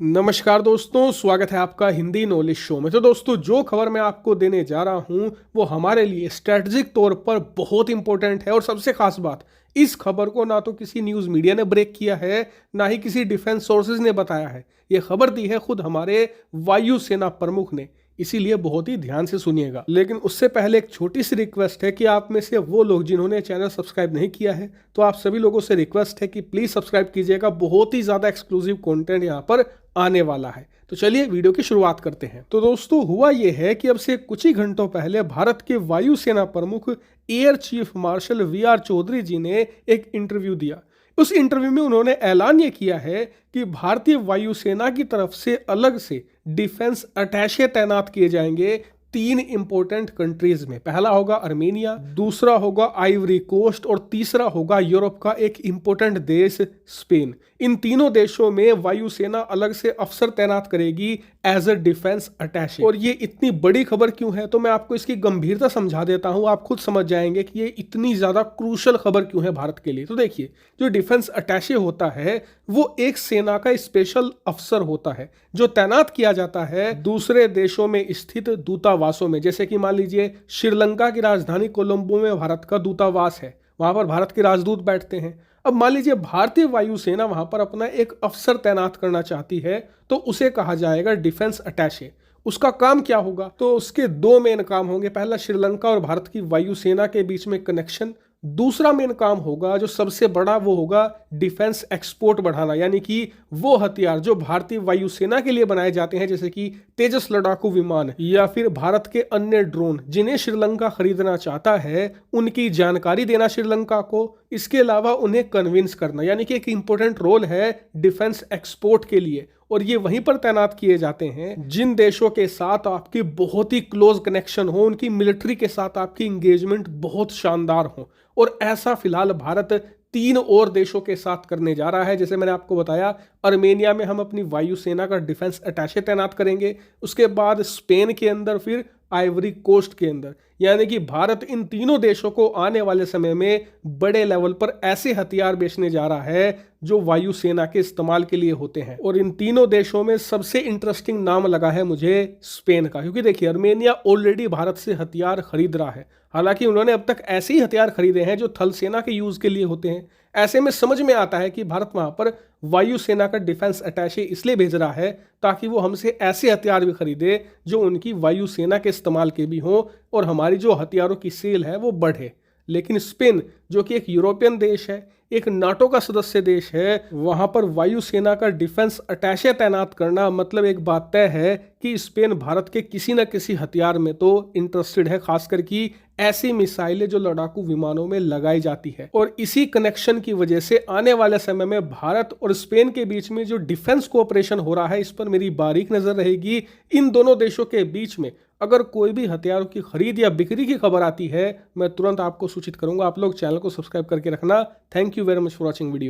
नमस्कार दोस्तों, स्वागत है आपका हिंदी नॉलेज शो में। तो दोस्तों, जो खबर मैं आपको देने जा रहा हूं वो हमारे लिए स्ट्रेटजिक तौर पर बहुत इंपॉर्टेंट है। और सबसे खास बात, इस खबर को ना तो किसी न्यूज़ मीडिया ने ब्रेक किया है, ना ही किसी डिफेंस सोर्सेज ने बताया है। ये खबर दी है खुद हमारे वायुसेना प्रमुख ने, इसीलिए बहुत ही ध्यान से सुनिएगा। लेकिन उससे पहले एक छोटी सी रिक्वेस्ट है कि आप में से वो लोग जिन्होंने चैनल सब्सक्राइब नहीं किया है, तो आप सभी लोगों से रिक्वेस्ट है कि प्लीज़ सब्सक्राइब कीजिएगा। बहुत ही ज़्यादा एक्सक्लूसिव कंटेंट यहाँ पर आने वाला है। तो चलिए वीडियो की शुरुआत करते हैं। तो दोस्तों, हुआ यह है कि अब से कुछ ही घंटों पहले भारत के वायुसेना प्रमुख air chief marshal V R. Chaudhari ji ने एक इंटरव्यू दिया। उस इंटरव्यू में उन्होंने ऐलान ये किया है कि भारतीय वायुसेना की तरफ से अलग से डिफेंस अटैचे तैनात किए जाएंगे 3 इंपॉर्टेंट कंट्रीज में। पहला होगा आर्मेनिया, दूसरा होगा आइवरी कोस्ट और तीसरा होगा यूरोप का एक इंपॉर्टेंट देश स्पेन। इन तीनों देशों में वायुसेना अलग से अफसर तैनात करेगी एज अ डिफेंस अटैचे। और ये इतनी बड़ी खबर क्यों है, तो मैं आपको इसकी गंभीरता समझा देता हूं। आप खुद समझ जाएंगे कि ये इतनी ज्यादा क्रूशल खबर क्यों है भारत के लिए। तो देखिए, जो डिफेंस अटैचे होता है वो एक सेना का स्पेशल अफसर होता है जो तैनात किया जाता है दूसरे देशों में स्थित दूतावासों में। जैसे कि मान लीजिए श्रीलंका की राजधानी कोलंबो में भारत का दूतावास है, वहां पर भारत के राजदूत बैठते हैं। अब मान लीजिए भारतीय वायुसेना वहां पर अपना एक अफसर तैनात करना चाहती है, तो उसे कहा जाएगा डिफेंस अटैचे। उसका काम क्या होगा, तो उसके 2 मेन काम होंगे। पहला, श्रीलंका और भारत की वायुसेना के बीच में कनेक्शन। दूसरा मेन काम होगा, जो सबसे बड़ा, वो होगा डिफेंस एक्सपोर्ट बढ़ाना, यानी कि वो हथियार जो भारतीय वायुसेना के लिए बनाए जाते हैं, जैसे कि तेजस लड़ाकू विमान या फिर भारत के अन्य ड्रोन जिन्हें श्रीलंका खरीदना चाहता है, उनकी जानकारी देना श्रीलंका को। इसके अलावा उन्हें कन्विंस करना, यानी कि एक इंपॉर्टेंट रोल है डिफेंस एक्सपोर्ट के लिए। और ये वहीं पर तैनात किए जाते हैं जिन देशों के साथ आपकी बहुत ही क्लोज कनेक्शन हो, उनकी मिलिट्री के साथ आपकी इंगेजमेंट बहुत शानदार हो। और ऐसा फिलहाल भारत 3 और देशों के साथ करने जा रहा है। जैसे मैंने आपको बताया, आर्मेनिया में हम अपनी वायुसेना का डिफेंस अटैचे तैनात करेंगे, उसके बाद स्पेन के अंदर, फिर आइवरी कोस्ट के अंदर। यानी कि भारत इन तीनों देशों को आने वाले समय में बड़े लेवल पर ऐसे हथियार बेचने जा रहा है जो वायुसेना के इस्तेमाल के लिए होते हैं। और इन तीनों देशों में सबसे इंटरेस्टिंग नाम लगा है मुझे स्पेन का, क्योंकि देखिए, आर्मेनिया ऑलरेडी भारत से हथियार खरीद रहा है। हालांकि उन्होंने अब तक ऐसे ही हथियार खरीदे हैं जो थल सेना के यूज के लिए होते हैं। ऐसे में समझ में आता है कि भारत वहां पर वायुसेना का डिफेंस अटैचे इसलिए भेज रहा है ताकि वो हमसे ऐसे हथियार भी खरीदे जो उनकी वायुसेना के इस्तेमाल के भी हों और हमारी जो हथियारों की सेल है वो बढ़े। लेकिन स्पेन, जो कि एक यूरोपियन देश है, एक नाटो का सदस्य देश है, वहां पर वायुसेना का डिफेंस अटैचे तैनात करना मतलब एक बात तय है कि स्पेन भारत के किसी न किसी हथियार में तो इंटरेस्टेड है, खासकर कि ऐसी मिसाइलें जो लड़ाकू विमानों में लगाई जाती है। और इसी कनेक्शन की वजह से आने वाले समय में भारत और स्पेन के बीच में जो डिफेंस कोऑपरेशन हो रहा है, इस पर मेरी बारीक नजर रहेगी। इन दोनों देशों के बीच में अगर कोई भी हथियारों की खरीद या बिक्री की खबर आती है, मैं तुरंत आपको सूचित करूंगा। आप लोग चैनल को सब्सक्राइब करके रखना। Thank you very much for watching video.